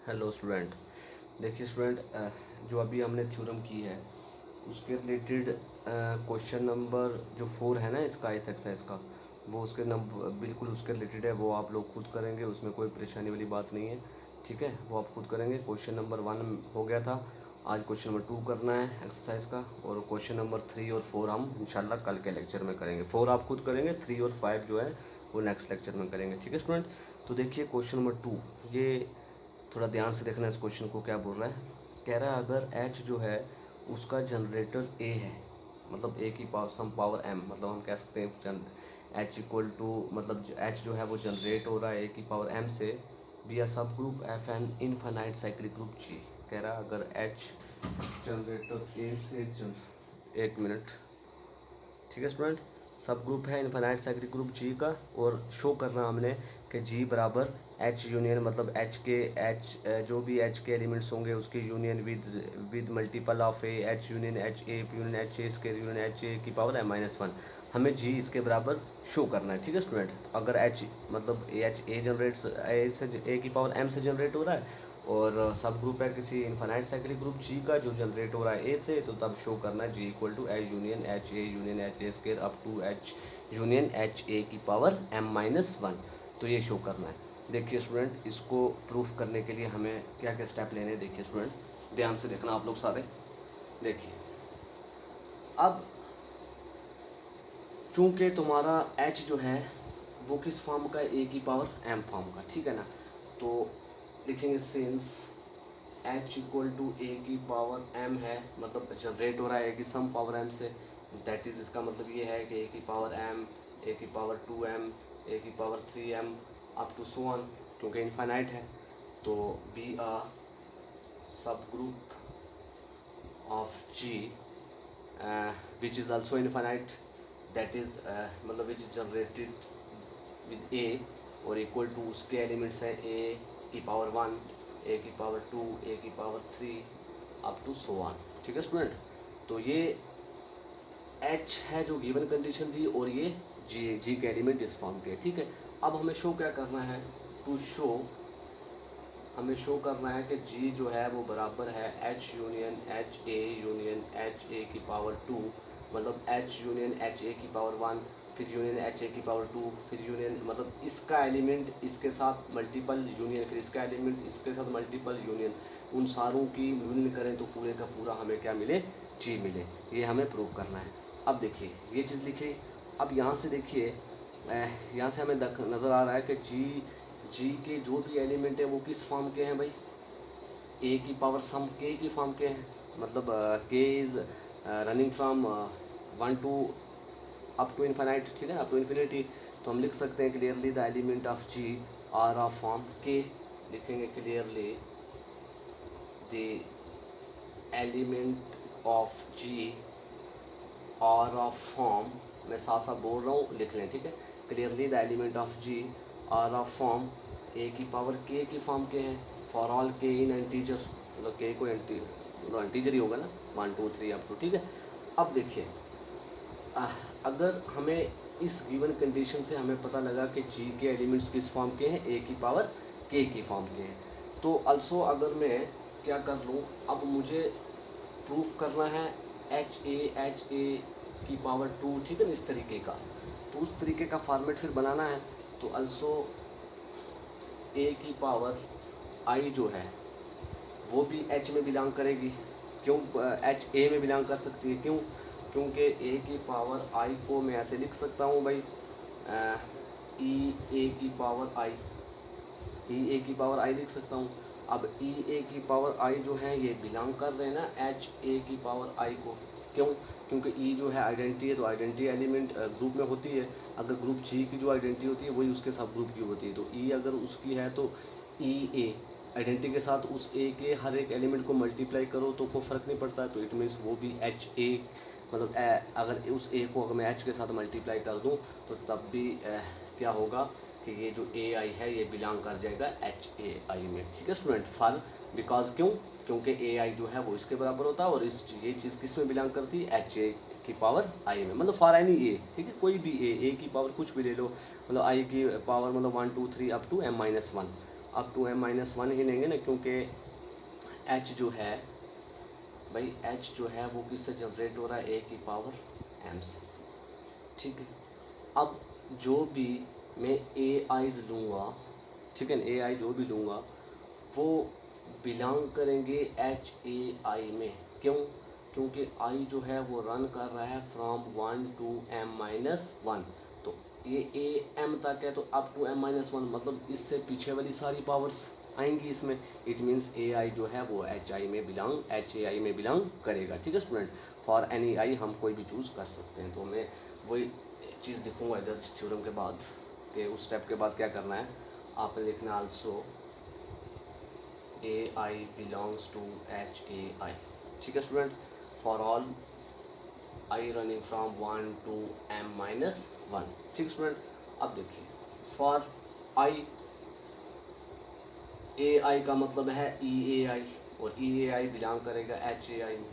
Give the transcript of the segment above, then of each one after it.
Hello student. देखिए student, जो अभी हमने थ्योरम की है उसके रिलेटेड क्वेश्चन नंबर जो 4 है ना इसका, इस एक्सरसाइज का, वो उसके नंबर बिल्कुल उसके रिलेटेड है। वो आप लोग खुद करेंगे, उसमें कोई परेशानी वाली बात नहीं है, ठीक है। वो आप खुद करेंगे। क्वेश्चन नंबर 1 हो गया था, आज क्वेश्चन नंबर 2 करना है एक्सरसाइज का, और क्वेश्चन नंबर 3 और 4 हम इंशाल्लाह कल के लेक्चर में करेंगे। 4 आप खुद करेंगे, 3 और 5 जो है वो नेक्स्ट लेक्चर में करेंगे, ठीक है स्टूडेंट। तो देखिए क्वेश्चन नंबर 2, ये थोड़ा ध्यान से देखना इस क्वेश्चन को। क्या बोल रहा है, कह रहा है अगर h जो है उसका जनरेटर a है, मतलब a की पावर सम पावर m, मतलब हम कह सकते हैं h इक्वल टू, मतलब h जो है वो जनरेट हो रहा है a की पावर m से, B a sub group F an infinite cyclic group g। कह रहा है अगर h जनरेटर a से एक मिनट, ठीक है स्टूडेंट, सब ग्रुप है इनफाइनाइट साइक्लिक ग्रुप जी का, और शो करना हमने कि जी बराबर एच यूनियन, मतलब एच के जो भी एच के एलिमेंट्स होंगे उसकी union with multiple of A, H union H A union H A square union H A की पावर m-1, हमें जी इसके बराबर शो करना है, ठीक है स्टूडेंट। अगर एच मतलब एच ए जनरेट्स ए से ए की पावर m से जनरेट हो रहा है, और सब ग्रुप है किसी इन्फानाइट साइक्लिक ग्रुप जी का जो जनरेट हो रहा है ए से, तो तब शो करना है G equal to H union H A square up to H union H A की पावर m-1, तो ये शो करना है। देखिए स्टूडेंट, इसको प्रूफ करने के लिए हमें क्या क्या स्टेप लेने हैं, देखिए स्टूडेंट ध्यान से देखना आप लोग सारे। देखिए अब चूंकि तुम्हारा h जो है वो किस फॉर्म का है, ए की पावर m फॉर्म का, ठीक है ना। तो लिखेंगे सिंस h इक्वल टू ए की पावर m है, मतलब जनरेट हो रहा है ए की सम पावर m से, दैट इज़ इसका मतलब ये है कि ए की पावर m, ए की पावर 2m, ए की power 3m up to so on, क्योंकि इनफाइनाइट है। तो b a sub group of g which is also infinite, that is मतलब which is generated with a, और इक्वल टू उसके elements हैं ए की पावर 1, ए की पावर 2, ए की power 3 up to so on, ठीक है स्टूडेंट। तो ये h है जो गिवन कंडीशन थी, और ये जी के एलिमेंट इस फॉर्म के, ठीक है। अब हमें शो क्या करना है, टू शो, हमें शो करना है कि g जो है वो बराबर है h union H A union H A की पावर 2, मतलब h यूनियन एच ए की पावर 1, फिर यूनियन एच ए की पावर 2, फिर यूनियन मतलब इसका एलिमेंट इसके साथ मल्टीपल यूनियन, फिर इसका एलिमेंट इसके साथ मल्टीपल यूनियन, उन सारों की यूनियन करें तो पूरे का पूरा हमें क्या मिले, जी मिले। ये हमें प्रूव करना है। अब देखिए ये चीज़ लिखी। अब यहाँ से देखिए, यहाँ से हमें नज़र आ रहा है कि जी के जो भी एलिमेंट है वो किस फॉर्म के हैं भाई, ए की पावर सम के की फॉर्म के हैं, मतलब k is running from 1 to up to infinite, ठीक है, अप टू इन्फिनिटी। तो हम लिख सकते हैं clearly the element of ji are of form के, लिखेंगे clearly the element of ji are of form, मैं साथ साथ बोल रहा हूँ, लिख लें, ठीक है। Clearly the element of ji are of form A की पावर के की फॉर्म के हैं, फॉर ऑल के इन एंटीजर, मतलब के को मतलब एंटीजर ही होगा ना, 1 2 3 अप टू, ठीक है। अब देखिए अगर हमें इस गिवन कंडीशन से हमें पता लगा कि जी के एलिमेंट्स किस फॉर्म के हैं, ए की पावर के की फॉर्म के हैं, तो अल्सो अगर मैं क्या कर लूँ, अब मुझे प्रूफ करना है एच ए की पावर 2, ठीक है ना, इस तरीके का। तो उस तरीके का फॉर्मेट फिर बनाना है, तो अल्सो ए की पावर आई जो है वो भी एच में बिलोंग करेगी, क्यों एच ए में बिलोंग कर सकती है, क्यों, क्योंकि ए की पावर आई को मैं ऐसे लिख सकता हूँ भाई, ई ए की पावर आई, ई ए की पावर आई लिख सकता हूँ। अब ई ए की पावर आई जो है ये बिलोंग कर रहे हैं ना एच ए की पावर आई को, क्यों, क्योंकि ई जो है आइडेंटिटी है, तो आइडेंटिटी एलिमेंट ग्रुप में होती है, अगर ग्रुप जी की जो आइडेंटिटी होती है वही उसके सब ग्रुप की होती है, तो ई अगर उसकी है तो ई ए आइडेंटिटी के साथ उस ए के हर एक एलिमेंट को मल्टीप्लाई करो तो कोई फ़र्क नहीं पड़ता है, तो इट मीन्स वो भी एच ए, मतलब अगर उस ए को अगर मैं एच के साथ मल्टीप्लाई कर दूँ तो तब भी क्या होगा कि ये जो ए आई है ये बिलोंग कर जाएगा एच ए आई में, ठीक है स्टूडेंट। फॉर बिकॉज क्यों, क्योंकि ए आई जो है वो इसके बराबर होता है, और इस ये चीज़ किस में बिलोंग करती है, एच ए की पावर आई में, मतलब फॉर एनी ए, ठीक है, कोई भी ए की पावर कुछ भी ले लो, मतलब आई की पावर मतलब 1 2 3 up to m-1। Up to m minus one ही लेंगे ना, क्योंकि h जो है भाई, h जो है वो किससे जनरेट हो रहा है, a की पावर m से, ठीक है। अब जो भी मैं ए आईज लूँगा, ठीक है, ए आई जो भी लूँगा वो बिलोंग करेंगे एच ए आई में। क्यों? क्योंकि आई जो है वो रन कर रहा है from 1 to m minus one, तो ये ए एम तक है, तो up to m minus one, मतलब इससे पीछे वाली सारी पावर्स आएंगी इसमें। इट मीन्स ए आई जो है वो एच आई में बिलोंग, एच ए आई में बिलोंग करेगा, ठीक है स्टूडेंट। फॉर एनी आई हम कोई भी चूज़ कर सकते हैं। तो मैं वही चीज़ लिखूँगा इधर इस थ्योरम के बाद, कि उस स्टेप के बाद क्या करना है, आपने लिखना also A I belongs to H A I, ठीक है student, for all I running from 1 to m minus one, ठीक स्टूडेंट। अब देखिए फॉर आई, ए आई का मतलब है ई ए आई, और ई ए आई बिलोंग करेगा एच ए आई में,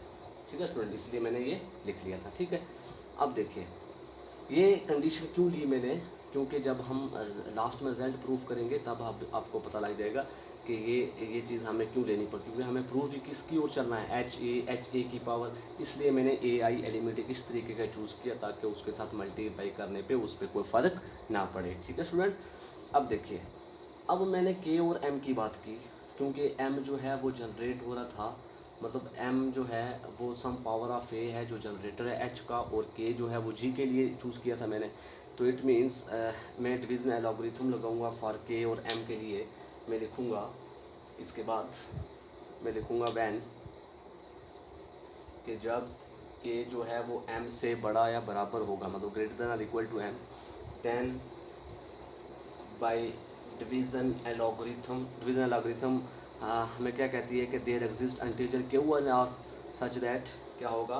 ठीक है स्टूडेंट, इसलिए मैंने ये लिख लिया था, ठीक है। अब देखिए ये कंडीशन क्यों ली मैंने, क्योंकि जब हम लास्ट में रिजल्ट प्रूफ करेंगे तब आपको पता लग जाएगा कि ये चीज़ हमें क्यों लेनी पड़ी, क्योंकि हमें प्रूफ ही किसकी ओर चलना है, एच ए की पावर। इसलिए मैंने ए आई एलिमेंट इस तरीके का चूज़ किया ताकि उसके साथ मल्टीप्लाई करने पे उस पर कोई फ़र्क ना पड़े, ठीक है स्टूडेंट। अब देखिए, अब मैंने के और एम की बात की, क्योंकि एम जो है वो जनरेट हो रहा था, मतलब m जो है वो सम पावर ऑफ a है जो जनरेटर है h का, और k जो है वो g के लिए चूज़ किया था मैंने। तो इट मीन्स मैं डिवीज़न एल्गोरिथम लगाऊंगा फॉर k और m के लिए। मैं लिखूंगा, इसके बाद मैं लिखूंगा वैन, कि जब k जो है वो m से बड़ा या बराबर होगा, मतलब ग्रेटर देन और equal to m, then by division algorithm हमें क्या कहती है कि there exist integer q one r such that क्या होगा,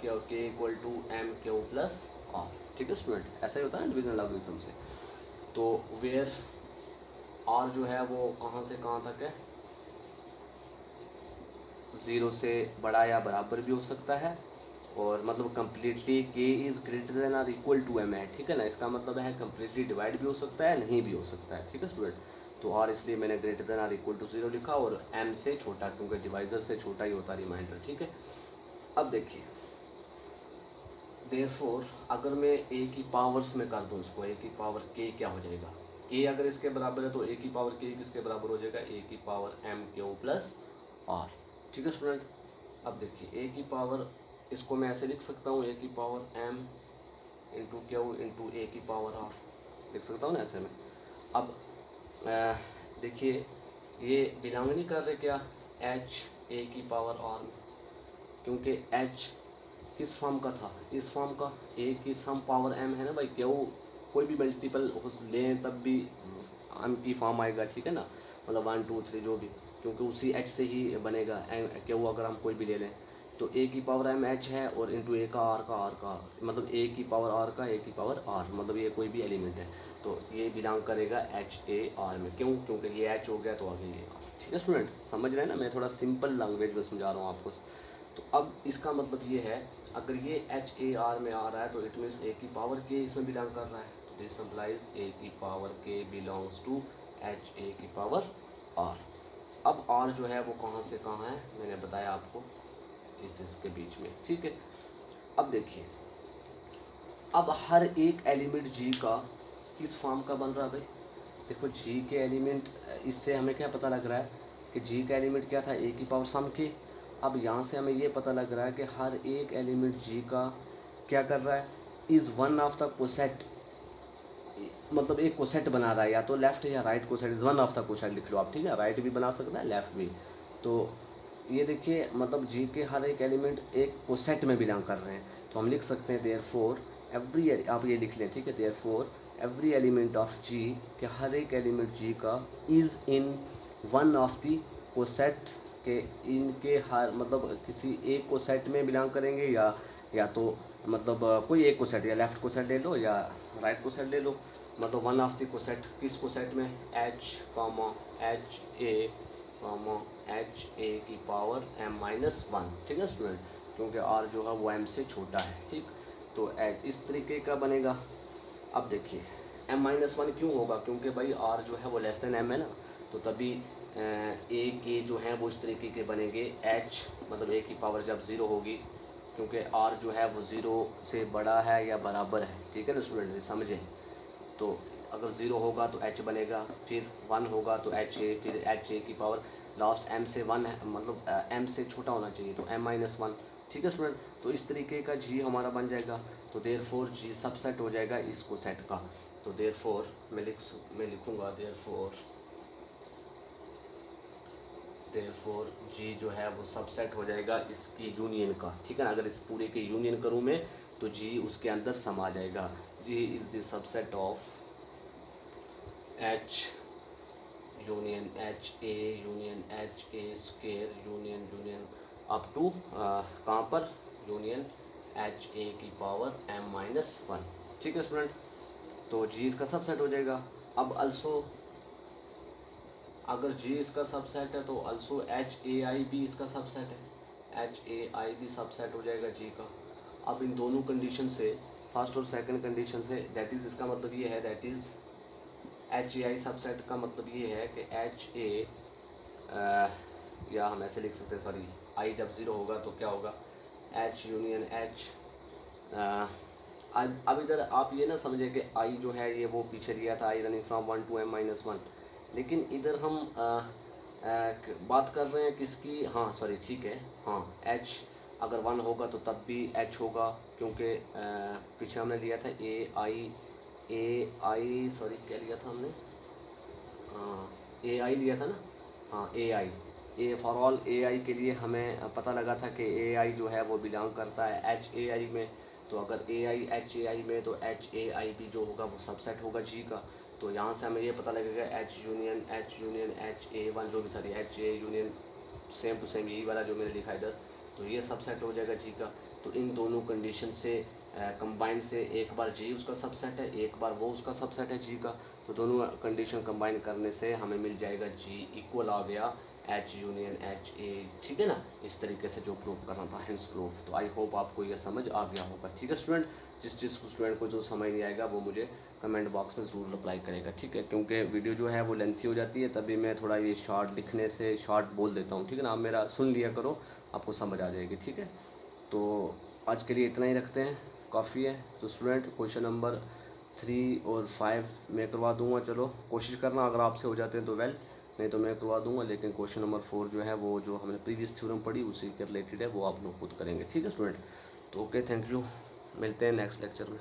k equal to m q plus r, ठीक है स्टूडेंट, ऐसा ही होता है ना डिवीजन एल्गोरिथम से। तो वेयर आर जो है वो कहाँ से कहाँ तक है, 0 से बड़ा या बराबर भी हो सकता है, और मतलब कम्प्लीटली के इज़ ग्रेटर देन और इक्वल टू एम है, ठीक है ना। इसका मतलब है कम्प्लीटली डिवाइड भी हो सकता है, नहीं भी हो सकता है, ठीक है स्टूडेंट। तो और इसलिए मैंने ग्रेटर देन और इक्वल टू 0 लिखा, और m से छोटा, क्योंकि डिवाइज़र से छोटा ही होता है रिमाइंडर, ठीक है। अब देखिए देयरफॉर अगर मैं a की पावर्स में कर दूँ इसको, a की पावर k क्या हो जाएगा, k अगर इसके बराबर है तो a की पावर k किसके बराबर हो जाएगा, a की power m q plus r, ठीक है स्टूडेंट। अब देखिए a की पावर, इसको मैं ऐसे लिख सकता हूँ, a की power m into Q into a की पावर r, लिख सकता हूँ ना ऐसे में। अब देखिए ये बिलोंग नहीं कर रहे क्या h a की पावर r में, क्योंकि h किस फॉर्म का था, इस फॉर्म का, a की सम पावर m है ना भाई, क्यों कोई भी मल्टीपल लें तब भी m की फॉर्म आएगा, ठीक है ना, मतलब 1 2 3 जो भी, क्योंकि उसी h से ही बनेगा क्यों, अगर हम कोई भी ले लें तो a की पावर m h है, और इंटू a का r का मतलब a की पावर r का a की पावर r, मतलब ये कोई भी एलिमेंट है, तो ये बिलोंग करेगा h a r में। क्यों? क्योंकि ये h हो गया तो आगे ये r, ठीक है स्टूडेंट, समझ रहे हैं ना, मैं थोड़ा सिंपल लैंग्वेज में समझा रहा हूँ आपको। तो अब इसका मतलब ये है, अगर ये h a r में आ रहा है तो इट मीन्स a की पावर k इसमें बिलोंग कर रहा है, तो दिस इम्प्लाइज a की power k belongs to h a की पावर r। अब r जो है वो कहाँ से कहाँ है, मैंने बताया आपको, इसके बीच में, ठीक है। अब देखिए, अब हर एक एलिमेंट g का किस फॉर्म का बन रहा है भाई, देखो g के एलिमेंट, इससे हमें क्या पता लग रहा है कि g का एलिमेंट क्या था, a की पावर सम के। अब यहाँ से हमें ये पता लग रहा है कि हर एक एलिमेंट g का क्या कर रहा है, is one of the coset, मतलब एक कोसेट बना रहा है, या तो लेफ्ट या right coset, is one of the coset लिख लो आप, ठीक है, राइट भी बना सकता है लेफ्ट भी। तो ये देखिए मतलब जी के हर एक एलिमेंट एक कोसेट में बिलोंग कर रहे हैं, तो हम लिख सकते हैं देयरफॉर एवरी, आप ये लिख लें, ठीक है, देयरफॉर एवरी एलिमेंट ऑफ जी, के हर एक एलिमेंट जी का is in one of the coset, के इनके हर मतलब किसी एक कोसेट में बिलोंग करेंगे, या तो मतलब कोई एक कोसेट, या लेफ़्ट कोसेट ले लो या राइट कोसेट ले लो, मतलब वन ऑफ द कोसेट, किस कोसेट में, h comma h a comma h a की पावर m माइनस वन, ठीक है स्टूडेंट, क्योंकि r जो है वो m से छोटा है, ठीक, तो इस तरीके का बनेगा। अब देखिए m माइनस वन क्यों होगा, क्योंकि भाई r जो है वो लेस देन m है ना, तो तभी ए के जो हैं वो इस तरीके के बनेंगे, एच मतलब ए की पावर जब ज़ीरो होगी, क्योंकि आर जो है वो ज़ीरो से बड़ा है या बराबर है, ठीक है ना स्टूडेंट, समझें। तो अगर ज़ीरो होगा तो एच बनेगा, फिर वन होगा तो एच ए, फिर एच ए की पावर लास्ट एम से वन है, मतलब एम से छोटा होना चाहिए तो एम माइनस वन, ठीक है स्टूडेंट। तो इस तरीके का जी हमारा बन जाएगा। तो देयरफॉर जी सबसेट हो जाएगा इसको सेट का। तो देयरफॉर मैं लिखूँगा देयरफॉर जी जो है वो सबसेट हो जाएगा इसकी यूनियन का, ठीक है ना। अगर इस पूरे के यूनियन करूँ मैं तो जी उसके अंदर समा जाएगा। G is the subset of H union H A union H A square union up to कहाँ पर, यूनियन एच ए की पावर एम माइनस वन, ठीक है स्टूडेंट। तो जी इसका सबसेट हो जाएगा। अब अल्सो अगर जी इसका सबसेट है तो अल्सो एच ए आई भी इसका सबसेट है, एच ए आई भी सबसेट हो जाएगा जी का। अब इन दोनों कंडीशन से, फर्स्ट और सेकंड कंडीशन से, दैट इज़ इसका मतलब ये है, that is H A I subset का मतलब ये है कि एच ए, या हम ऐसे लिख सकते हैं, सॉरी, आई जब ज़ीरो होगा तो क्या होगा, एच यूनियन एच। अब इधर आप ये ना समझे कि आई जो है ये वो पीछे दिया था, I running from one to M minus one, लेकिन इधर हम बात कर रहे हैं किसकी, हाँ सॉरी ठीक है, हाँ एच अगर वन होगा तो तब भी एच होगा, क्योंकि पीछे हमने लिया था ए आई सॉरी क्या लिया था हमने, हाँ ए आई लिया था ना, हाँ ए फॉर ऑल ए आई के लिए हमें पता लगा था कि ए आई जो है वो बिलोंग करता है एच ए आई में। तो अगर ए आई एच ए आई में तो एच ए आई भी जो होगा वो सबसेट होगा जी का। तो यहाँ से हमें ये पता लगेगा h union H a one जो भी, sorry h A union same to same यही वाला जो मैंने लिखा इधर, तो ये सबसेट हो जाएगा जी का। तो इन दोनों कंडीशन से कंबाइन से एक बार जी उसका सबसेट है, एक बार वो उसका सबसेट है जी का। तो दोनों कंडीशन कंबाइन करने से हमें मिल जाएगा जी इक्वल आ गया एच यूनियन एच ए, ठीक है ना। इस तरीके से जो प्रूव करना था, हेंस प्रूफ। तो आई होप आपको यह समझ आ गया होगा, ठीक है स्टूडेंट। जिस स्टूडेंट को जो समझ नहीं आएगा वो मुझे कमेंट बॉक्स में ज़रूर रिप्लाई करेगा, ठीक है, क्योंकि वीडियो जो है वो लेंथी हो जाती है, तभी मैं थोड़ा ये शॉर्ट लिखने से शॉर्ट बोल देता हूँ, ठीक है ना। आप मेरा सुन लिया करो, आपको समझ आ जाएगी, ठीक है। तो आज के लिए इतना ही रखते हैं, काफ़ी है। तो स्टूडेंट क्वेश्चन नंबर 3 और 5 मैं करवा दूंगा, चलो कोशिश करना, अगर आपसे हो जाते हैं तो वेल, नहीं तो मैं करवा दूंगा। लेकिन क्वेश्चन नंबर 4 जो है वो जो हमने प्रीवियस थ्योरम पढ़ी उसी के रिलेटेड है, वो आप लोग खुद करेंगे, ठीक है स्टूडेंट। तो ओके, थैंक यू, मिलते हैं नेक्स्ट लेक्चर में।